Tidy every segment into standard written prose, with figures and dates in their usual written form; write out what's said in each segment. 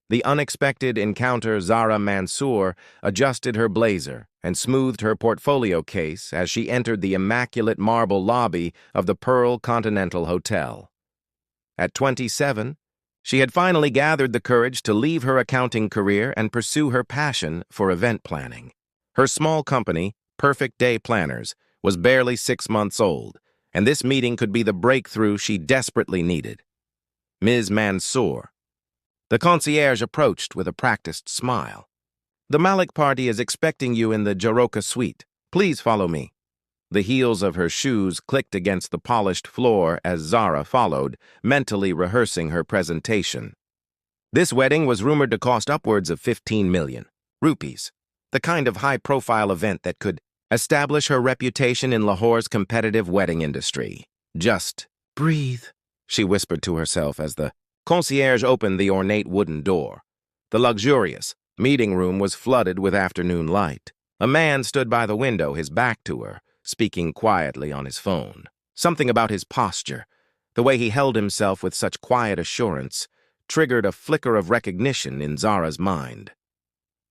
The unexpected encounter Zara Mansour adjusted her blazer and smoothed her portfolio case as she entered the immaculate marble lobby of the Pearl Continental Hotel. At 27, she had finally gathered the courage to leave her accounting career and pursue her passion for event planning. Her small company, Perfect Day Planners, was barely 6 months old, and this meeting could be the breakthrough she desperately needed. Ms. Mansour. The concierge approached with a practiced smile. "The Malik party is expecting you in the Jaroka suite. Please follow me." The heels of her shoes clicked against the polished floor as Zara followed, mentally rehearsing her presentation. This wedding was rumored to cost upwards of 15 million rupees, the kind of high-profile event that could establish her reputation in Lahore's competitive wedding industry. "Just breathe," she whispered to herself as the concierge opened the ornate wooden door. The luxurious meeting room was flooded with afternoon light. A man stood by the window, his back to her, speaking quietly on his phone. Something about his posture, the way he held himself with such quiet assurance, triggered a flicker of recognition in Zara's mind.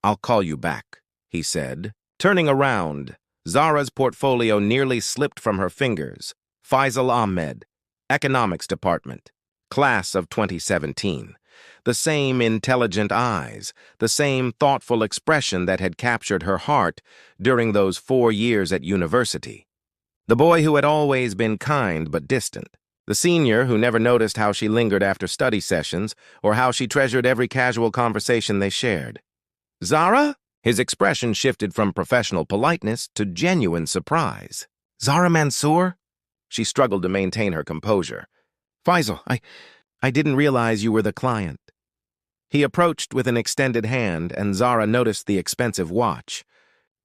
"I'll call you back," he said. Turning around, Zara's portfolio nearly slipped from her fingers. Faisal Ahmed, Economics Department, Class of 2017. The same intelligent eyes, the same thoughtful expression that had captured her heart during those 4 years at university. The boy who had always been kind but distant. The senior who never noticed how she lingered after study sessions or how she treasured every casual conversation they shared. "Zara?" His expression shifted from professional politeness to genuine surprise. "Zara Mansour?" She struggled to maintain her composure. "Faisal, I didn't realize you were the client." He approached with an extended hand, and Zara noticed the expensive watch,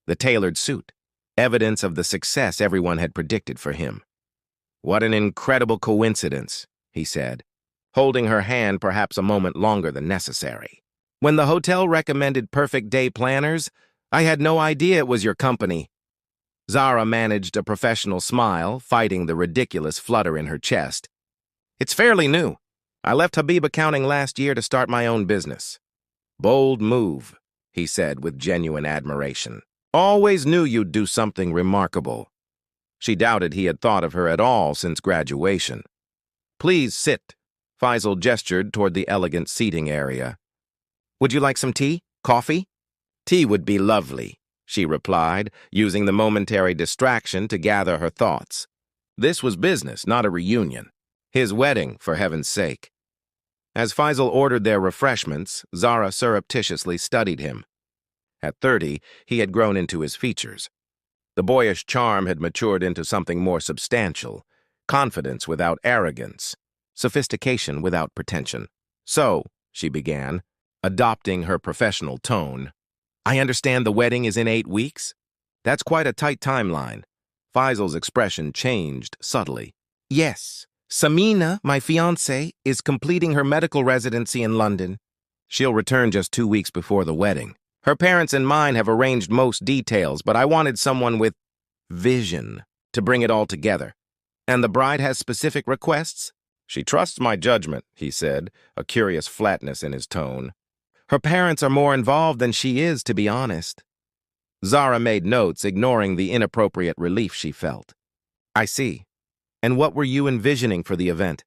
the tailored suit, evidence of the success everyone had predicted for him. "What an incredible coincidence," he said, holding her hand perhaps a moment longer than necessary. "When the hotel recommended Perfect Day Planners, I had no idea it was your company." Zara managed a professional smile, fighting the ridiculous flutter in her chest. "It's fairly new. I left Habib Accounting last year to start my own business." "Bold move," he said with genuine admiration. "Always knew you'd do something remarkable." She doubted he had thought of her at all since graduation. "Please sit." Faisal gestured toward the elegant seating area. "Would you like some tea? Coffee?" "Tea would be lovely," she replied, using the momentary distraction to gather her thoughts. This was business, not a reunion. His wedding, for heaven's sake. As Faisal ordered their refreshments, Zara surreptitiously studied him. At 30, he had grown into his features. The boyish charm had matured into something more substantial, confidence without arrogance, sophistication without pretension. "So," she began, adopting her professional tone, "I understand the wedding is in 8 weeks? That's quite a tight timeline." Faisal's expression changed subtly. "Yes. Samina, my fiancée, is completing her medical residency in London. She'll return just 2 weeks before the wedding. Her parents and mine have arranged most details, but I wanted someone with vision to bring it all together. And the bride has specific requests?" "She trusts my judgment," he said, a curious flatness in his tone. "Her parents are more involved than she is, to be honest." Zara made notes, ignoring the inappropriate relief she felt. "I see. And what were you envisioning for the event?"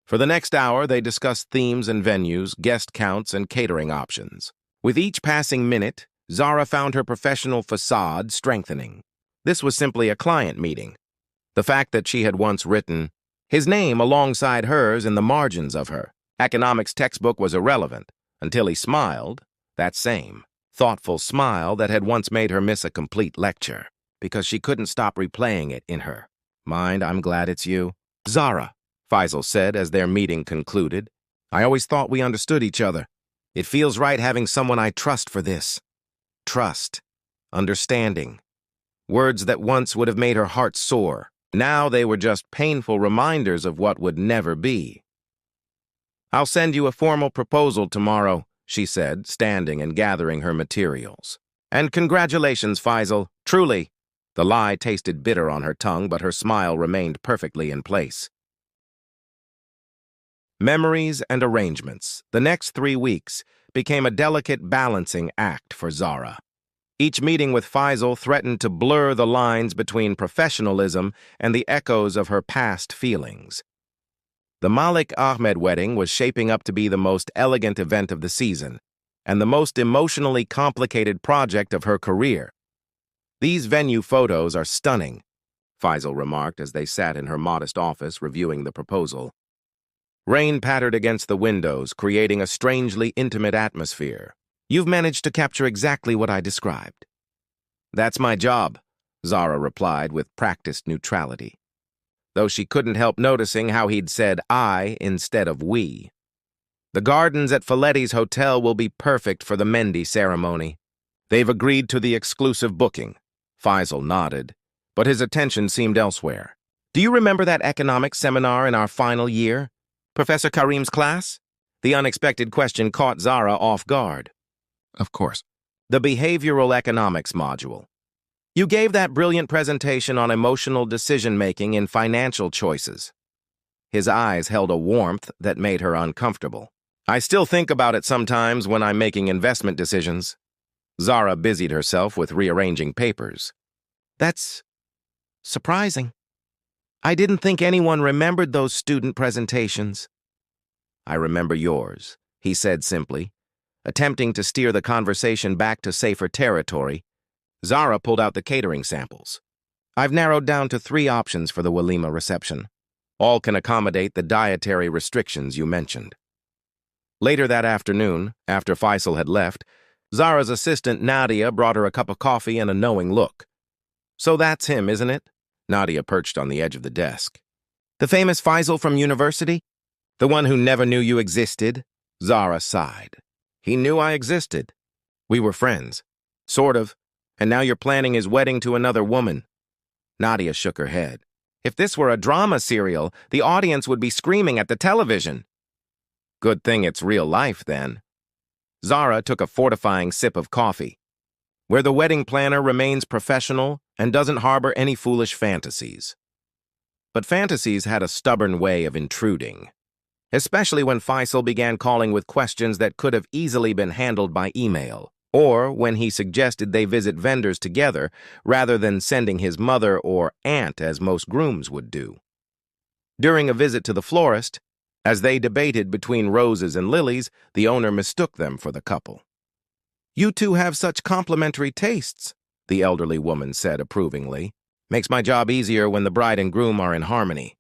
For the next hour, they discussed themes and venues, guest counts, and catering options. With each passing minute, Zara found her professional facade strengthening. This was simply a client meeting. The fact that she had once written his name alongside hers in the margins of her economics textbook was irrelevant until he smiled, that same thoughtful smile that had once made her miss a complete lecture, because she couldn't stop replaying it in her mind. "I'm glad it's you." "Zara," Faisal said as their meeting concluded, "I always thought we understood each other. It feels right having someone I trust for this." Trust, understanding, words that once would have made her heart soar. Now they were just painful reminders of what would never be. "I'll send you a formal proposal tomorrow," she said, standing and gathering her materials. "And congratulations, Faisal, truly." The lie tasted bitter on her tongue, but her smile remained perfectly in place. Memories and arrangements. The next 3 weeks became a delicate balancing act for Zara. Each meeting with Faisal threatened to blur the lines between professionalism and the echoes of her past feelings. The Malik Ahmed wedding was shaping up to be the most elegant event of the season, and the most emotionally complicated project of her career. "These venue photos are stunning," Faisal remarked as they sat in her modest office reviewing the proposal. Rain pattered against the windows, creating a strangely intimate atmosphere. "You've managed to capture exactly what I described." "That's my job," Zara replied with practiced neutrality, though she couldn't help noticing how he'd said I instead of we. "The gardens at Folletti's hotel will be perfect for the Mendi ceremony. They've agreed to the exclusive booking." Faisal nodded, but his attention seemed elsewhere. "Do you remember that economics seminar in our final year? Professor Karim's class?" The unexpected question caught Zara off guard. "Of course." "The behavioral economics module. You gave that brilliant presentation on emotional decision-making in financial choices." His eyes held a warmth that made her uncomfortable. "I still think about it sometimes when I'm making investment decisions." Zara busied herself with rearranging papers. "That's surprising. I didn't think anyone remembered those student presentations." "I remember yours," he said simply, attempting to steer the conversation back to safer territory. Zara pulled out the catering samples. "I've narrowed down to 3 options for the Walima reception. All can accommodate the dietary restrictions you mentioned." Later that afternoon, after Faisal had left, Zara's assistant Nadia brought her a cup of coffee and a knowing look. "So that's him, isn't it?" Nadia perched on the edge of the desk. "The famous Faisal from university? The one who never knew you existed?" Zara sighed. "He knew I existed. We were friends. Sort of. And now you're planning his wedding to another woman." Nadia shook her head. "If this were a drama serial, the audience would be screaming at the television." "Good thing it's real life, then." Zara took a fortifying sip of coffee. "Where the wedding planner remains professional and doesn't harbor any foolish fantasies." But fantasies had a stubborn way of intruding, especially when Faisal began calling with questions that could have easily been handled by email, or when he suggested they visit vendors together rather than sending his mother or aunt as most grooms would do. During a visit to the florist, as they debated between roses and lilies, the owner mistook them for the couple. "You two have such complementary tastes," the elderly woman said approvingly. "Makes my job easier when the bride and groom are in harmony."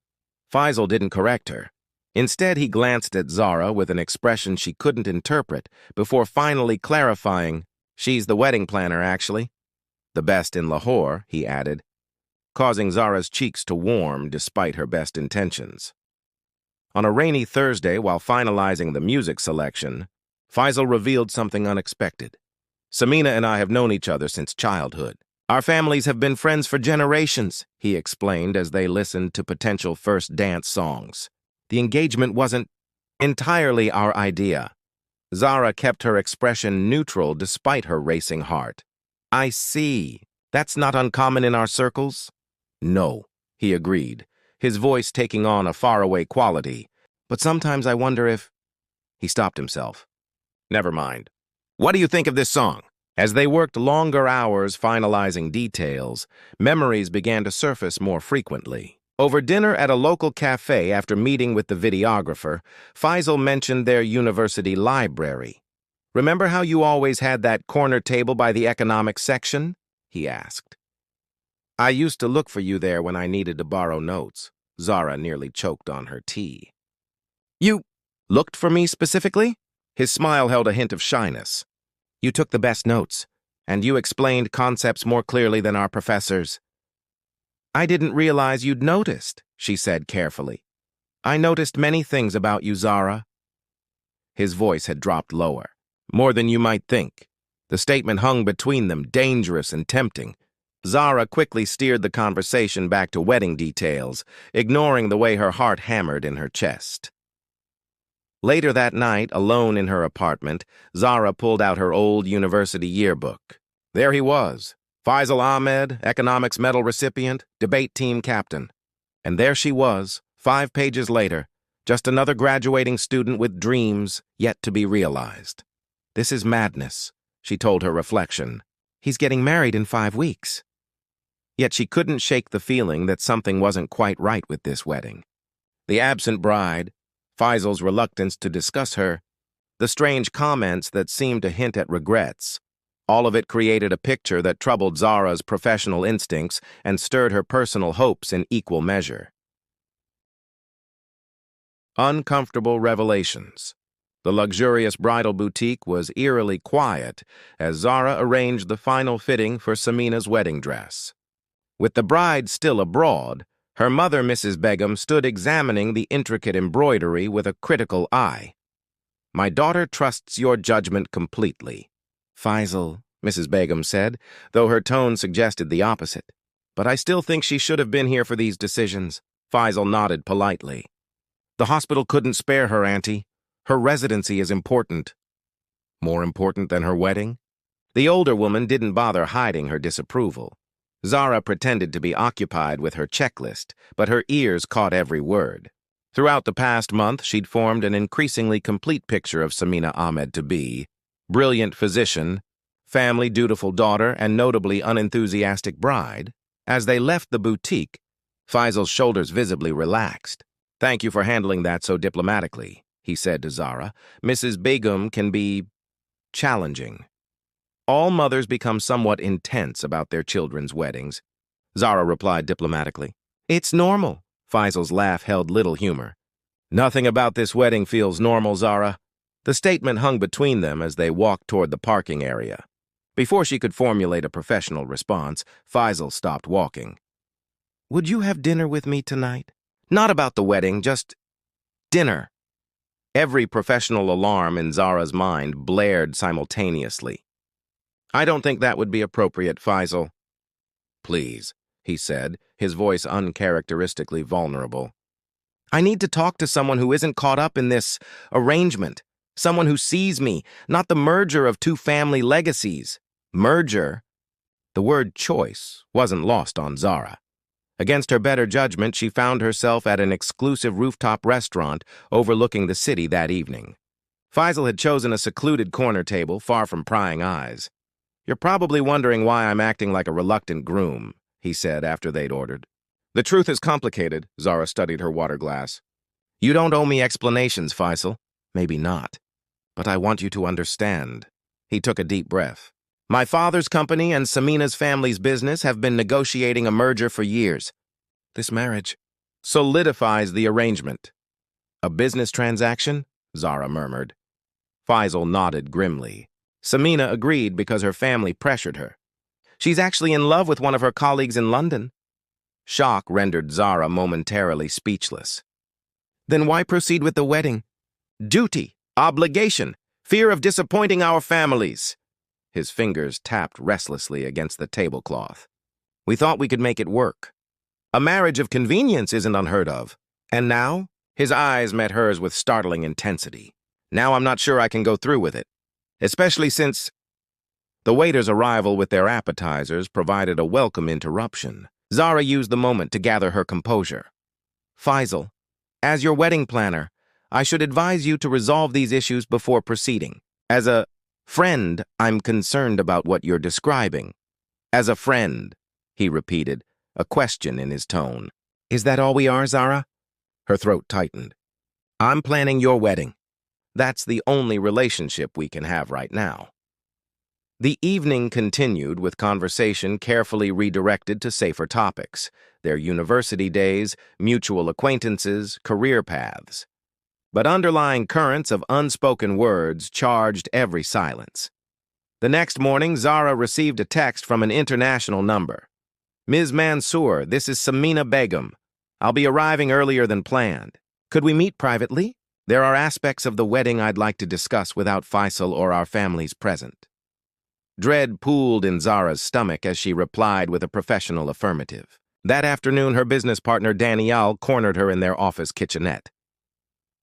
Faisal didn't correct her. Instead, he glanced at Zara with an expression she couldn't interpret before finally clarifying, "She's the wedding planner, actually. The best in Lahore," he added, causing Zara's cheeks to warm despite her best intentions. On a rainy Thursday, while finalizing the music selection, Faisal revealed something unexpected. "Samina and I have known each other since childhood. Our families have been friends for generations," he explained as they listened to potential first dance songs. "The engagement wasn't entirely our idea." Zara kept her expression neutral despite her racing heart. "I see. That's not uncommon in our circles?" "No," he agreed, his voice taking on a faraway quality. "But sometimes I wonder if—" He stopped himself. "Never mind. What do you think of this song?" As they worked longer hours finalizing details, memories began to surface more frequently. Over dinner at a local cafe after meeting with the videographer, Faisal mentioned their university library. "Remember how you always had that corner table by the economics section?" he asked. "I used to look for you there when I needed to borrow notes." Zara nearly choked on her tea. "You looked for me specifically?" His smile held a hint of shyness. "You took the best notes, and you explained concepts more clearly than our professors." "I didn't realize you'd noticed," she said carefully. "I noticed many things about you, Zara." His voice had dropped lower. "More than you might think." The statement hung between them, dangerous and tempting. Zara quickly steered the conversation back to wedding details, ignoring the way her heart hammered in her chest. Later that night, alone in her apartment, Zara pulled out her old university yearbook. There he was, Faisal Ahmed, economics medal recipient, debate team captain. And there she was, 5 pages later, just another graduating student with dreams yet to be realized. This is madness, she told her reflection. He's getting married in 5 weeks. Yet she couldn't shake the feeling that something wasn't quite right with this wedding. The absent bride, Faisal's reluctance to discuss her, the strange comments that seemed to hint at regrets, all of it created a picture that troubled Zara's professional instincts and stirred her personal hopes in equal measure. Uncomfortable revelations. The luxurious bridal boutique was eerily quiet as Zara arranged the final fitting for Samina's wedding dress. With the bride still abroad, her mother, Mrs. Begum, stood examining the intricate embroidery with a critical eye. "My daughter trusts your judgment completely." "Faisal," Mrs. Begum said, though her tone suggested the opposite. "But I still think she should have been here for these decisions." Faisal nodded politely. "The hospital couldn't spare her, Auntie. Her residency is important." More important than her wedding? The older woman didn't bother hiding her disapproval. Zara pretended to be occupied with her checklist, but her ears caught every word. Throughout the past month, she'd formed an increasingly complete picture of Samina Ahmed to be brilliant physician, family dutiful daughter, and notably unenthusiastic bride. As they left the boutique, Faisal's shoulders visibly relaxed. "Thank you for handling that so diplomatically," he said to Zara. "Mrs. Begum can be challenging." "All mothers become somewhat intense about their children's weddings," Zara replied diplomatically. "It's normal." Faisal's laugh held little humor. "Nothing about this wedding feels normal, Zara." The statement hung between them as they walked toward the parking area. Before she could formulate a professional response, Faisal stopped walking. "Would you have dinner with me tonight? Not about the wedding, just dinner." Every professional alarm in Zara's mind blared simultaneously. "I don't think that would be appropriate, Faisal." "Please," he said, his voice uncharacteristically vulnerable. "I need to talk to someone who isn't caught up in this arrangement. Someone who sees me, not the merger of two family legacies." Merger? The word choice wasn't lost on Zara. Against her better judgment, she found herself at an exclusive rooftop restaurant overlooking the city that evening. Faisal had chosen a secluded corner table, far from prying eyes. "You're probably wondering why I'm acting like a reluctant groom," he said after they'd ordered. "The truth is complicated," Zara studied her water glass. "You don't owe me explanations, Faisal." "Maybe not. But I want you to understand." He took a deep breath. "My father's company and Samina's family's business have been negotiating a merger for years. This marriage solidifies the arrangement." "A business transaction?" Zara murmured. Faisal nodded grimly. "Samina agreed because her family pressured her. She's actually in love with one of her colleagues in London." Shock rendered Zara momentarily speechless. "Then why proceed with the wedding?" "Duty, obligation, fear of disappointing our families." His fingers tapped restlessly against the tablecloth. "We thought we could make it work. A marriage of convenience isn't unheard of. And now?" His eyes met hers with startling intensity. "Now I'm not sure I can go through with it. Especially since—" The waiter's arrival with their appetizers provided a welcome interruption. Zara used the moment to gather her composure. "Faisal, as your wedding planner, I should advise you to resolve these issues before proceeding. As a friend, I'm concerned about what you're describing." "As a friend," he repeated, a question in his tone. "Is that all we are, Zara?" Her throat tightened. "I'm planning your wedding. That's the only relationship we can have right now." The evening continued with conversation carefully redirected to safer topics, their university days, mutual acquaintances, career paths. But underlying currents of unspoken words charged every silence. The next morning, Zara received a text from an international number. "Ms. Mansour, this is Samina Begum. I'll be arriving earlier than planned. Could we meet privately? There are aspects of the wedding I'd like to discuss without Faisal or our families present." Dread pooled in Zara's stomach as she replied with a professional affirmative. That afternoon, her business partner Danielle cornered her in their office kitchenette.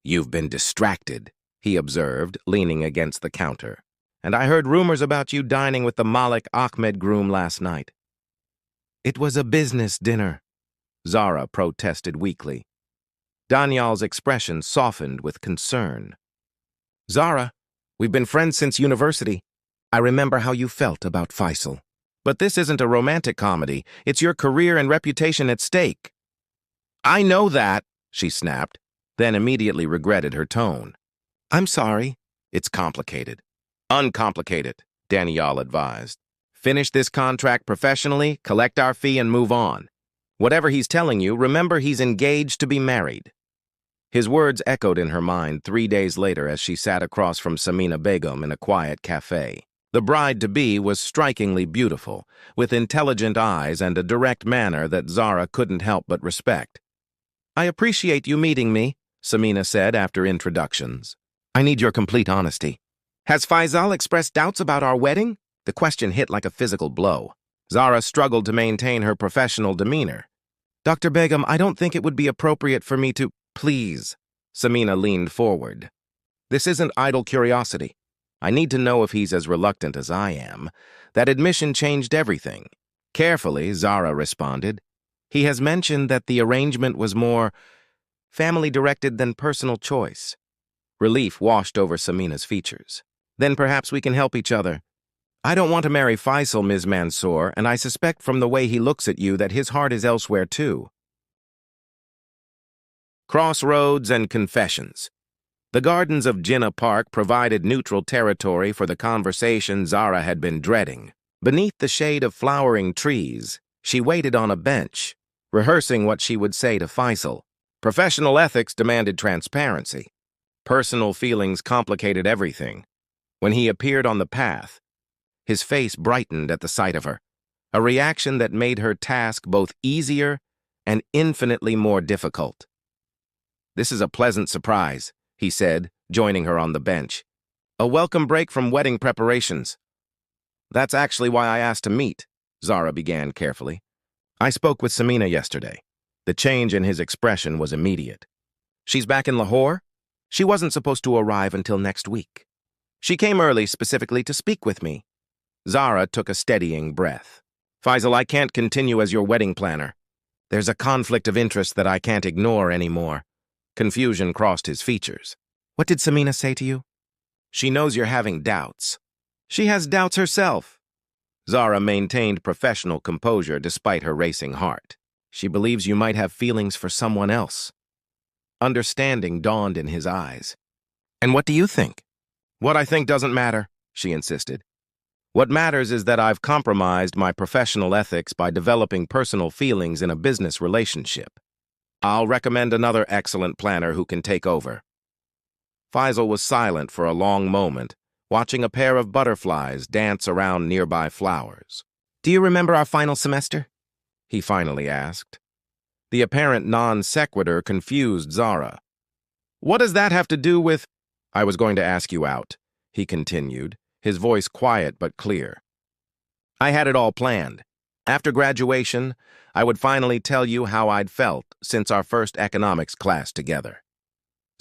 "You've been distracted," he observed, leaning against the counter. "And I heard rumors about you dining with the Malik Ahmed groom last night." "It was a business dinner," Zara protested weakly. Danielle's expression softened with concern. "Zara, We've been friends since university. I remember how you felt about Faisal. But this isn't a romantic comedy. It's your career and reputation at stake." "I know that," she snapped, then immediately regretted her tone. "I'm sorry. It's complicated." "Uncomplicate it," Danielle advised. "Finish this contract professionally, collect our fee, and move on. Whatever he's telling you, remember he's engaged to be married." His words echoed in her mind 3 days later as she sat across from Samina Begum in a quiet cafe. The bride-to-be was strikingly beautiful, with intelligent eyes and a direct manner that Zara couldn't help but respect. "I appreciate you meeting me," Samina said after introductions. "I need your complete honesty. Has Faisal expressed doubts about our wedding?" The question hit like a physical blow. Zara struggled to maintain her professional demeanor. "Dr. Begum, I don't think it would be appropriate for me to—" "Please," Samina leaned forward. "This isn't idle curiosity. I need to know if he's as reluctant as I am." That admission changed everything. Carefully, Zara responded. "He has mentioned that the arrangement was more family-directed than personal choice." Relief washed over Samina's features. "Then perhaps we can help each other. I don't want to marry Faisal, Ms. Mansour, and I suspect from the way he looks at you that his heart is elsewhere too." Crossroads and confessions. The gardens of Jinnah Park provided neutral territory for the conversation Zara had been dreading. Beneath the shade of flowering trees, she waited on a bench, rehearsing what she would say to Faisal. Professional ethics demanded transparency. Personal feelings complicated everything. When he appeared on the path, his face brightened at the sight of her, a reaction that made her task both easier and infinitely more difficult. "This is a pleasant surprise," he said, joining her on the bench. "A welcome break from wedding preparations." "That's actually why I asked to meet," Zara began carefully. "I spoke with Samina yesterday. The change in his expression was immediate. She's back in Lahore? She wasn't supposed to arrive until next week. She came early specifically to speak with me." Zara took a steadying breath. "Faisal, I can't continue as your wedding planner. There's a conflict of interest that I can't ignore anymore." Confusion crossed his features. "What did Samina say to you?" "She knows you're having doubts." "She has doubts herself." Zara maintained professional composure despite her racing heart. "She believes you might have feelings for someone else." Understanding dawned in his eyes. "And what do you think?" "What I think doesn't matter," she insisted. "What matters is that I've compromised my professional ethics by developing personal feelings in a business relationship. I'll recommend another excellent planner who can take over." Faisal was silent for a long moment, watching a pair of butterflies dance around nearby flowers. "Do you remember our final semester?" he finally asked. The apparent non sequitur confused Zara. "What does that have to do with—" "I was going to ask you out," he continued, his voice quiet but clear. "I had it all planned. After graduation, I would finally tell you how I'd felt since our first economics class together."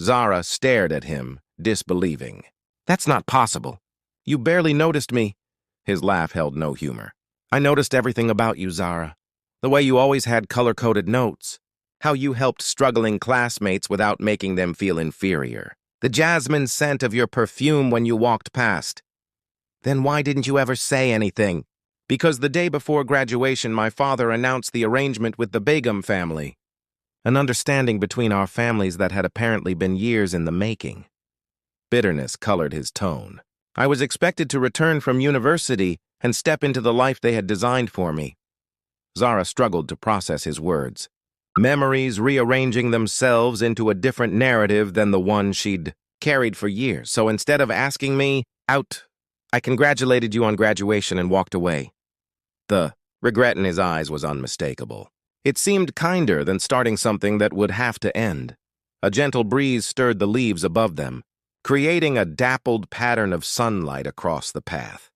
Zara stared at him, disbelieving. "That's not possible. You barely noticed me." His laugh held no humor. "I noticed everything about you, Zara. The way you always had color-coded notes. How you helped struggling classmates without making them feel inferior. The jasmine scent of your perfume when you walked past. Then why didn't you ever say anything?" "Because the day before graduation, my father announced the arrangement with the Begum family. An understanding between our families that had apparently been years in the making." Bitterness colored his tone. "I was expected to return from university and step into the life they had designed for me." Zara struggled to process his words, memories rearranging themselves into a different narrative than the one she'd carried for years. "So instead of asking me out, I congratulated you on graduation and walked away." The regret in his eyes was unmistakable. It seemed kinder than starting something that would have to end. A gentle breeze stirred the leaves above them, creating a dappled pattern of sunlight across the path.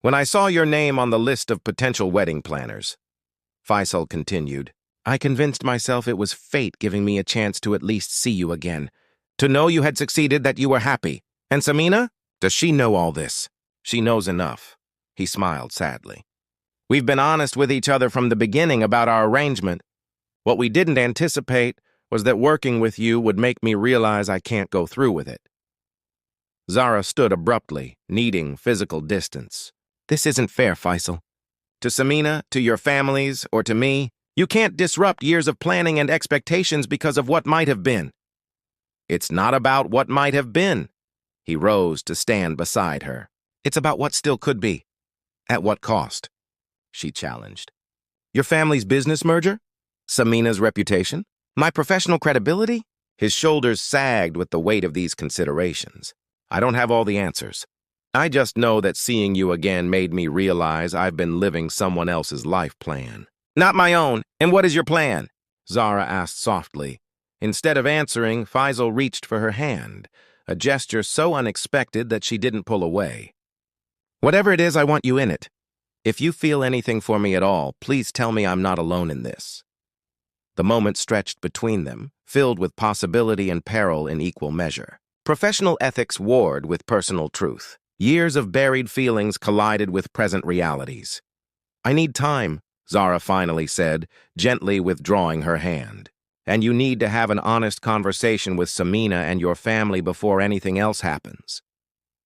"When I saw your name on the list of potential wedding planners," Faisal continued, "I convinced myself it was fate giving me a chance to at least see you again. To know you had succeeded, that you were happy. And Samina? Does she know all this?" "She knows enough." He smiled sadly. "We've been honest with each other from the beginning about our arrangement. What we didn't anticipate was that working with you would make me realize I can't go through with it." Zara stood abruptly, needing physical distance. This isn't fair, Faisal. To Samina, to your families, or to me, you can't disrupt years of planning and expectations because of what might have been. It's not about what might have been. He rose to stand beside her. It's about what still could be. At what cost? She challenged. Your family's business merger? Samina's reputation? My professional credibility? His shoulders sagged with the weight of these considerations. I don't have all the answers. I just know that seeing you again made me realize I've been living someone else's life plan. Not my own. And what is your plan? Zara asked softly. Instead of answering, Faisal reached for her hand, a gesture so unexpected that she didn't pull away. Whatever it is, I want you in it. If you feel anything for me at all, please tell me I'm not alone in this. The moment stretched between them, filled with possibility and peril in equal measure. Professional ethics warred with personal truth. Years of buried feelings collided with present realities. I need time, Zara finally said, gently withdrawing her hand. And you need to have an honest conversation with Samina and your family before anything else happens.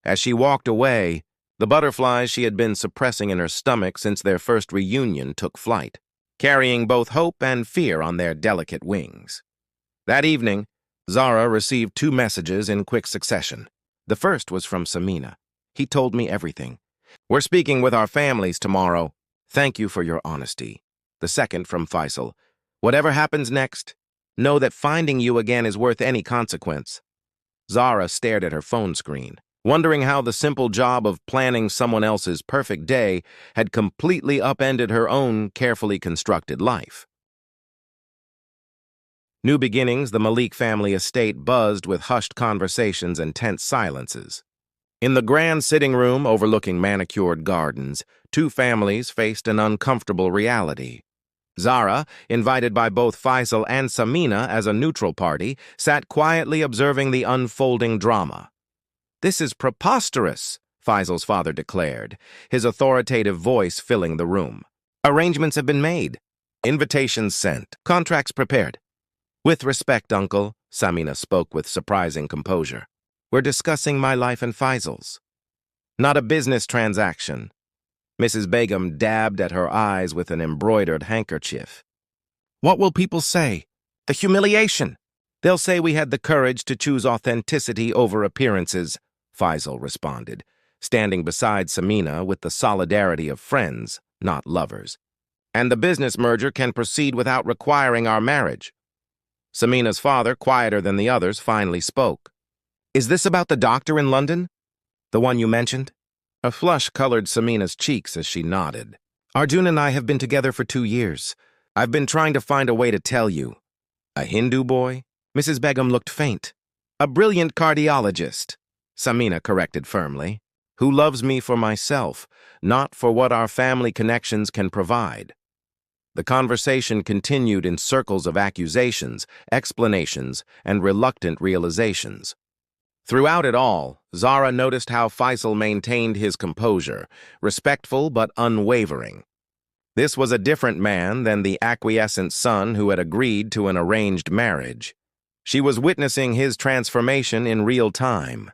As she walked away, the butterflies she had been suppressing in her stomach since their first reunion took flight, carrying both hope and fear on their delicate wings. That evening, Zara received 2 messages in quick succession. The first was from Samina. He told me everything. We're speaking with our families tomorrow. Thank you for your honesty. The second from Faisal. Whatever happens next, know that finding you again is worth any consequence. Zara stared at her phone screen, wondering how the simple job of planning someone else's perfect day had completely upended her own carefully constructed life. New beginnings, the Malik family estate buzzed with hushed conversations and tense silences. In the grand sitting room overlooking manicured gardens, 2 families faced an uncomfortable reality. Zara, invited by both Faisal and Samina as a neutral party, sat quietly observing the unfolding drama. This is preposterous, Faisal's father declared, his authoritative voice filling the room. Arrangements have been made. Invitations sent. Contracts prepared. With respect, Uncle, Samina spoke with surprising composure. We're discussing my life and Faisal's. Not a business transaction. Mrs. Begum dabbed at her eyes with an embroidered handkerchief. What will people say? The humiliation. They'll say we had the courage to choose authenticity over appearances, Faisal responded, standing beside Samina with the solidarity of friends, not lovers. And the business merger can proceed without requiring our marriage. Samina's father, quieter than the others, finally spoke. Is this about the doctor in London? The one you mentioned? A flush colored Samina's cheeks as she nodded. Arjun and I have been together for 2 years. I've been trying to find a way to tell you. A Hindu boy? Mrs. Begum looked faint. A brilliant cardiologist, Samina corrected firmly, who loves me for myself, not for what our family connections can provide. The conversation continued in circles of accusations, explanations, and reluctant realizations. Throughout it all, Zara noticed how Faisal maintained his composure, respectful but unwavering. This was a different man than the acquiescent son who had agreed to an arranged marriage. She was witnessing his transformation in real time.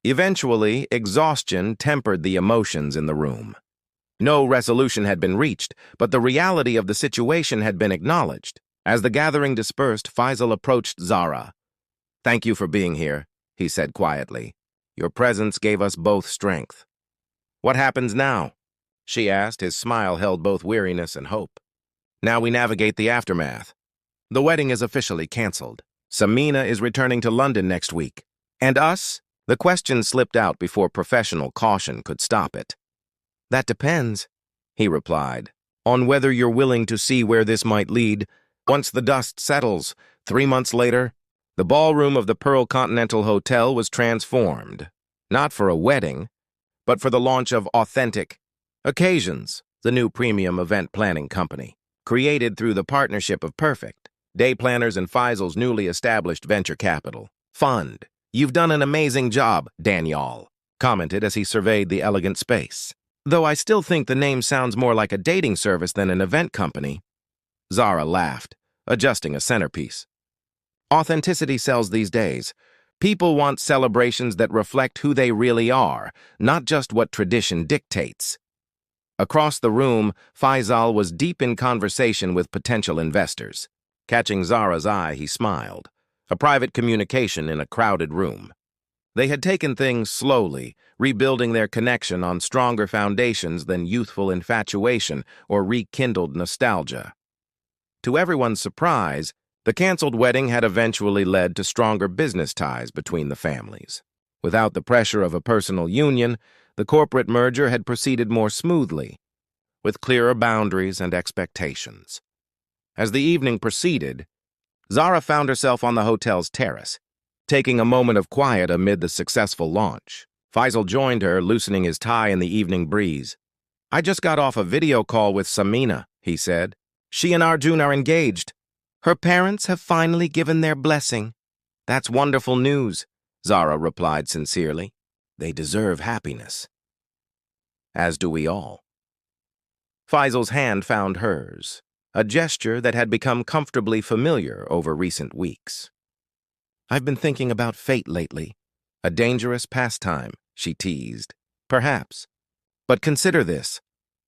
Eventually, exhaustion tempered the emotions in the room. No resolution had been reached, but the reality of the situation had been acknowledged. As the gathering dispersed, Faisal approached Zara. "Thank you for being here," he said quietly. "Your presence gave us both strength." "What happens now?" she asked. His smile held both weariness and hope. "Now we navigate the aftermath. The wedding is officially canceled. Samina is returning to London next week. And us?" The question slipped out before professional caution could stop it. "That depends," he replied, "on whether you're willing to see where this might lead. Once the dust settles, 3 months later, the ballroom of the Pearl Continental Hotel was transformed, not for a wedding, but for the launch of Authentic Occasions, the new premium event planning company, created through the partnership of Perfect, day planners and Faisal's newly established venture capital fund. "You've done an amazing job," Daniel commented as he surveyed the elegant space. "Though I still think the name sounds more like a dating service than an event company." Zara laughed, adjusting a centerpiece. "Authenticity sells these days. People want celebrations that reflect who they really are, not just what tradition dictates. Across the room, Faisal was deep in conversation with potential investors. Catching Zara's eye, he smiled. A private communication in a crowded room. They had taken things slowly, rebuilding their connection on stronger foundations than youthful infatuation or rekindled nostalgia. To everyone's surprise, the canceled wedding had eventually led to stronger business ties between the families. Without the pressure of a personal union, the corporate merger had proceeded more smoothly, with clearer boundaries and expectations. As the evening proceeded, Zara found herself on the hotel's terrace, taking a moment of quiet amid the successful launch. Faisal joined her, loosening his tie in the evening breeze. "I just got off a video call with Samina," he said. "She and Arjun are engaged. Her parents have finally given their blessing." "That's wonderful news," Zara replied sincerely. "They deserve happiness." "As do we all." Faisal's hand found hers, a gesture that had become comfortably familiar over recent weeks. "I've been thinking about fate lately. A dangerous pastime," she teased. "Perhaps. But consider this.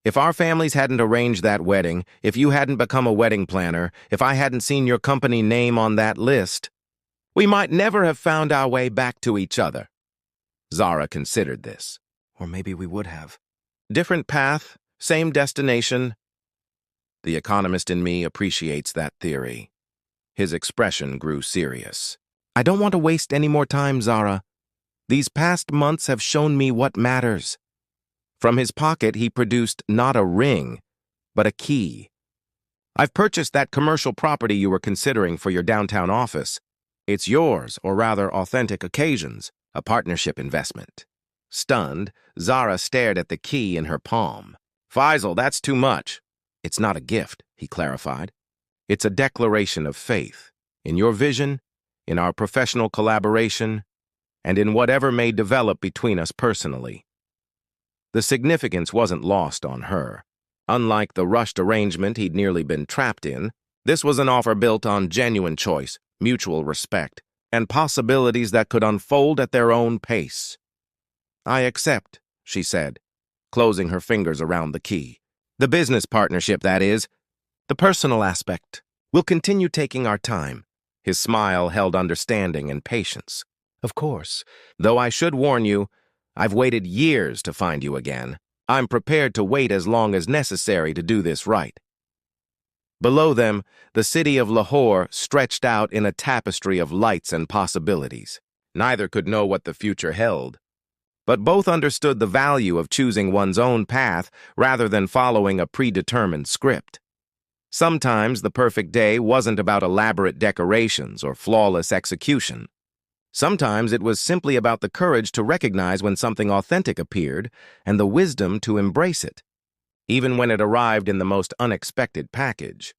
If our families hadn't arranged that wedding, if you hadn't become a wedding planner, if I hadn't seen your company name on that list, we might never have found our way back to each other." Zara considered this. Or maybe we would have. Different path, same destination. The economist in me appreciates that theory. His expression grew serious. "I don't want to waste any more time, Zara. These past months have shown me what matters." From his pocket, he produced not a ring, but a key. "I've purchased that commercial property you were considering for your downtown office. It's yours, or rather authentic occasions, a partnership investment." Stunned, Zara stared at the key in her palm. "Faisal, that's too much." "It's not a gift," he clarified. "It's a declaration of faith in your vision, in our professional collaboration, and in whatever may develop between us personally." The significance wasn't lost on her. Unlike the rushed arrangement he'd nearly been trapped in, this was an offer built on genuine choice, mutual respect, and possibilities that could unfold at their own pace. "I accept," she said, closing her fingers around the key. "The business partnership, that is. The personal aspect. We'll continue taking our time." His smile held understanding and patience. "Of course. Though I should warn you, I've waited years to find you again. I'm prepared to wait as long as necessary to do this right." Below them, the city of Lahore stretched out in a tapestry of lights and possibilities. Neither could know what the future held, but both understood the value of choosing one's own path rather than following a predetermined script. Sometimes the perfect day wasn't about elaborate decorations or flawless execution. Sometimes it was simply about the courage to recognize when something authentic appeared and the wisdom to embrace it, even when it arrived in the most unexpected package.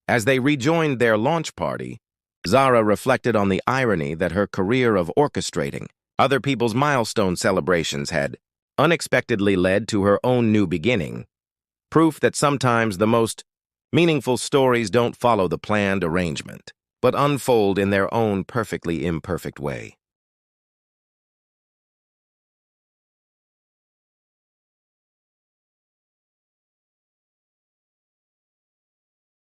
As they rejoined their launch party, Zara reflected on the irony that her career of orchestrating other people's milestone celebrations had unexpectedly led to her own new beginning, proof that sometimes the most meaningful stories don't follow the planned arrangement, but unfold in their own perfectly imperfect way.